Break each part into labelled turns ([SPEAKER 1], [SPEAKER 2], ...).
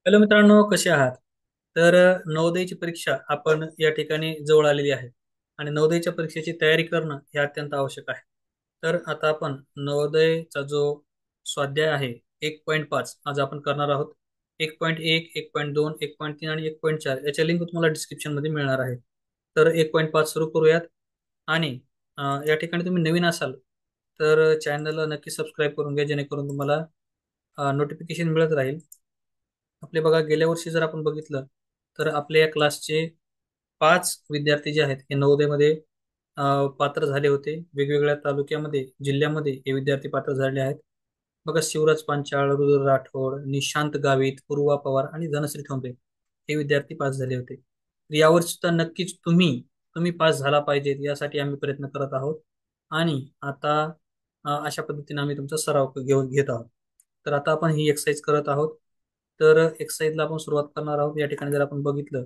[SPEAKER 1] Hello मित्रांनो, कसे आहात? तर नवोदयची परीक्षा आपण या ठिकाणी जवळ आलेली आहे आणि नवोदयच्या परीक्षेची तयारी करणं हे अत्यंत आवश्यक आहे. तर आता आपण नवोदयचा जो स्वाध्याय आहे 1.5 आज आपण करणार आहोत. 1.1, 1.2, 1.3 आणि 1.4 याच्या लिंक तुम्हाला डिस्क्रिप्शन मध्ये मिळणार आहे. तर 1.5 सुरू करूयात. आणि या ठिकाणी तुम्ही नवीन असाल तर चॅनलला नक्की सबस्क्राईब करून घ्या, जेणेकरून तुम्हाला नोटिफिकेशन मिळत राहील. आपले बघा, गेल्या वर्षी जर आपण बघितलं तर आपल्या या क्लासचे 5 विद्यार्थी जे आहेत हे नवोदयमध्ये पात्र झाले होते. वेगवेगळ्या तालुक्यामध्ये, जिल्ह्यामध्ये हे विद्यार्थी पात्र झाले आहेत. बघा, शिवराज पांचाळ, रुद्र राठोड, निशांत गावित, पूर्वा पवार आणि धनश्री ठोंबरे हे विद्यार्थी पास झाले होते. तर यावर्षी तर नक्कीच तुम्ही तुम्ही पास झाला पाहिजेत यासाठी आम्ही प्रयत्न करत आहोत. आणि आता अशा पद्धतीने आम्ही तुमचा सराव घेऊन घेत आहोत. तर आता आपण ही एक्सरसाइज करत आहोत. तर एक्सरसाइजला आपण सुरुवात करणार आहोत. या ठिकाणी जर आपण बघितलं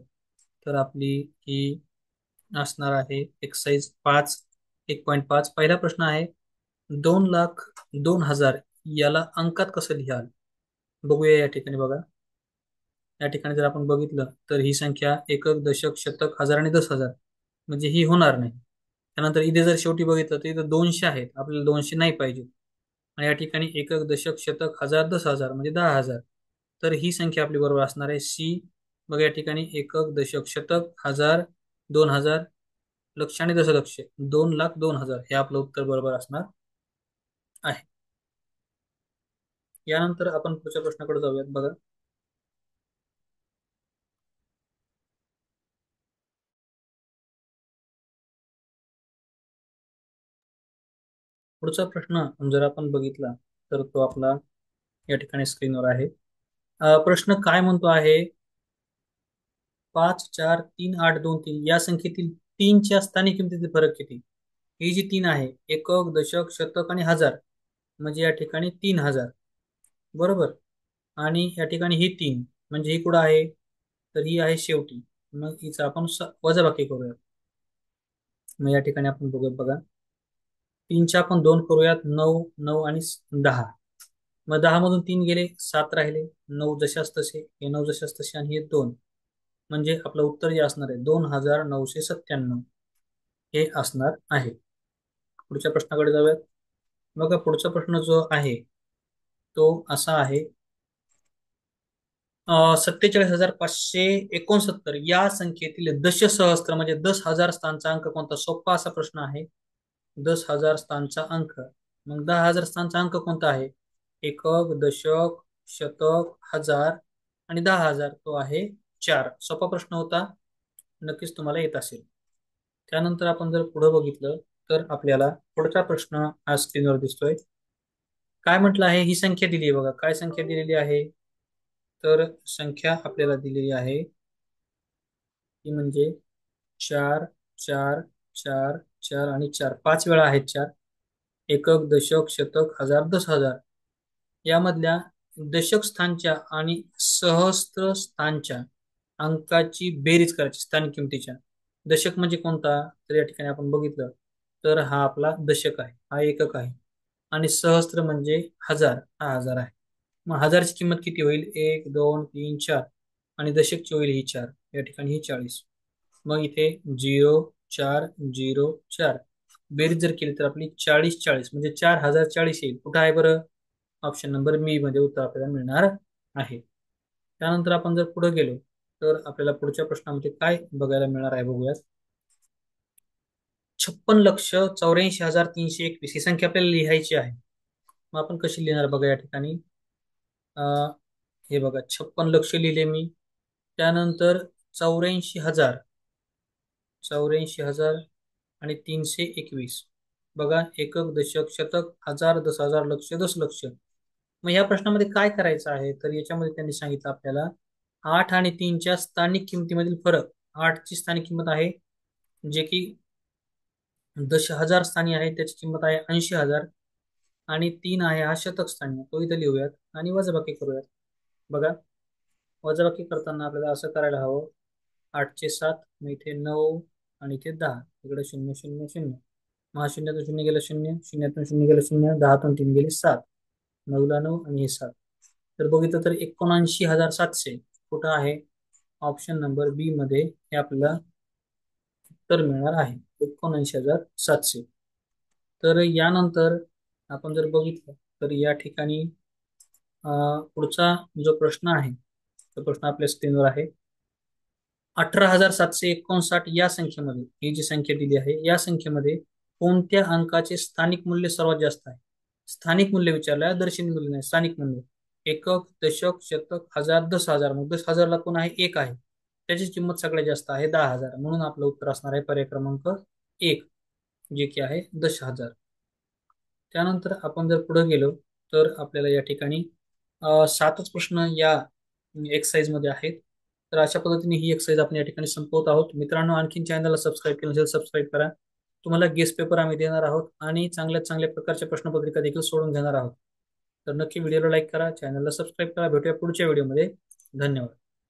[SPEAKER 1] तर आपली ही असणार आहे एक्सरसाइज 1.5. पहिला प्रश्न आहे, 2,02,000 याला अंकात कसं लिहाल? बघूया या ठिकाणी. बघा, या ठिकाणी जर आपण बघितलं तर ही संख्या एकक, दशक, शतक, हजार आणि 10,000 म्हणजे ही होणार नाही. त्यानंतर इथे जर शेवटी बघितलं तर इथं 200 आहेत, आपल्याला 200 नाही पाहिजे. आणि या ठिकाणी एकक, दशक, शतक, हजार, 10,000 म्हणजे 10,000. तर ही संख्या आपली बरोबर असणार आहे सी. बघा, या ठिकाणी एकक, दशक, शतक, हजार, 2,000, लक्ष आणि दशलक्ष, 2,02,000 हे आपलं उत्तर बरोबर असणार आहे. यानंतर आपण पुढच्या प्रश्नाकडे जाऊयात. बघा, पुढचा प्रश्न जर आपण बघितला तर तो आपला या ठिकाणी स्क्रीनवर आहे. प्रश्न काय म्हणतो आहे, 5, 4, 3, 8, 2, 3 या संख्येतील तीनच्या स्थानिक किमतीतील फरक किती? ही जी तीन आहे, एकक, दशक, शतक आणि हजार, म्हणजे या ठिकाणी 3,000. बरोबर. आणि या ठिकाणी ही तीन म्हणजे ही कुठं आहे, तर ही आहे शेवटी. मग हिचा आपण वजाबाकी करूया. मग या ठिकाणी आपण बघूयात. बघा, तीनच्या आपण दोन करूयात, 9, 9 आणि 10. मग 10 मधून 3 गेले, 7 राहिले. 9 जशास तसे, हे 9 जशास तसे आणि हे 2. म्हणजे आपलं उत्तर जे असणार आहे 2,997 हे असणार आहे. पुढच्या प्रश्नाकडे जाऊयात. बघा, पुढचा प्रश्न जो आहे तो असा आहे, 47,569 या संख्येतील दशसहस्त्र म्हणजे 10,000 स्थानचा अंक कोणता? सोपा असा प्रश्न आहे. 10,000 स्थानचा अंक. मग 10,000 स्थानचा अंक कोणता आहे? एकक, दशक, शतक, हजार आणि 10,000 तो आहे 4. सोपा प्रश्न होता, नक्कीच तुम्हाला येत असेल. त्यानंतर आपण जर पुढे बघितलं तर आपल्याला पुढचा प्रश्न हा स्क्रीनवर दिसतोय. काय म्हटलं आहे, ही संख्या दिली आहे. बघा, काय संख्या दिलेली आहे, तर संख्या आपल्याला दिलेली आहे ती म्हणजे 4, 4, 4, 4 आणि 4. 5 वेळा आहेत 4. एकक, दशक, शतक, हजार, 10,000 यामधल्या दशक स्थानच्या आणि सहस्त्र स्थानच्या अंकाची बेरीज करायची स्थानिक किमतीच्या. दशक म्हणजे कोणता, तर या ठिकाणी आपण बघितलं तर हा आपला दशक आहे, हा एकक आहे. आणि सहस्त्र म्हणजे हजार, हा हजार आहे. मग हजारची किंमत किती होईल? 1, 2, 3, 4. आणि दशकची होईल ही 4, या ठिकाणी ही 40. मग इथे 0, 4, 0, 4 बेरीज जर केली तर आपली 40, 40 म्हणजे 4,040 येईल. कुठं आहे बरं? ऑप्शन नंबर बी मध्ये उत्तर आपल्याला मिळणार आहे. त्यानंतर आपण जर पुढे गेलो तर आपल्याला पुढच्या प्रश्नामध्ये काय बघायला मिळणार आहे, बघूयात. 56,84,321 ही संख्या आपल्याला लिहायची आहे. मग आपण कशी लिहिणार? बघा, या ठिकाणी अं, हे बघा, 56 लक्ष लिहिले मी. त्यानंतर 84,000, 84,000 आणि 321. बघा, एकक, दशक, शतक, हजार, 10,000, लक्ष, दशलक्ष. मग या प्रश्नामध्ये काय करायचं आहे, तर याच्यामध्ये त्यांनी सांगितलं आपल्याला 8 आणि 3च्या स्थानिक किमतीमधील फरक. 8ची स्थानिक किंमत आहे जे की 10,000 स्थानी आहे, त्याची किंमत आहे 80,000. आणि 3 आहे हा शतक स्थानी, तो इथे लिहूयात आणि वजाबाकी करूयात. बघा, वजाबाकी करताना आपल्याला असं करायला हवं, 8 चे 7, मग इथे 9 आणि इथे 10, इकडे 0, 0, 0. मग हा शून्यातून शून्य गेलं शून्य, शून्यातून शून्य गेलं शून्य, 10तून 3 गेले 7, 9ला 9 आणि हे 7. तर बघितलं तर 79,700 कुठं आहे? ऑप्शन नंबर बी मध्ये हे आपल्याला उत्तर मिळणार आहे, 79,700. तर यानंतर आपण जर बघितलं तर या ठिकाणी पुढचा जो प्रश्न आहे तो प्रश्न आपल्या स्क्रीनवर आहे. 18,759 या संख्येमध्ये, ही जी संख्या दिली आहे या संख्येमध्ये कोणत्या अंकाचे स्थानिक मूल्य सर्वात जास्त आहे? स्थानिक मूल्य विचारलं आहे, दर्शनी मूल्य नाही, स्थानिक मूल्य. एकक, दशक, शतक, हजार, 10,000. मग 10,000ला कोण आहे? एक आहे. त्याची किंमत सगळ्यात जास्त आहे 10,000, म्हणून आपलं उत्तर असणार आहे पर्याय क्रमांक एक, जे की आहे 10,000. त्यानंतर आपण जर पुढे गेलो तर आपल्याला या ठिकाणी सातच प्रश्न या एक्सरसाइज मध्ये आहेत. तर अशा पद्धतीने ही एक्सरसाइज आपण या ठिकाणी संपवत आहोत. मित्रांनो, आणखीन चॅनलला सबस्क्राईब केलं नसेल सबस्क्राईब करा. तुम्हाला गेस्ट पेपर आम्ही देणार आहोत आणि चांगल्या चांगल्या प्रकारच्या प्रश्नपत्रिका देखील सोडून घेणार आहोत. तर नक्की व्हिडिओला लाईक करा, चॅनलला सबस्क्राईब करा. भेटूया पुढच्या व्हिडिओमध्ये. धन्यवाद.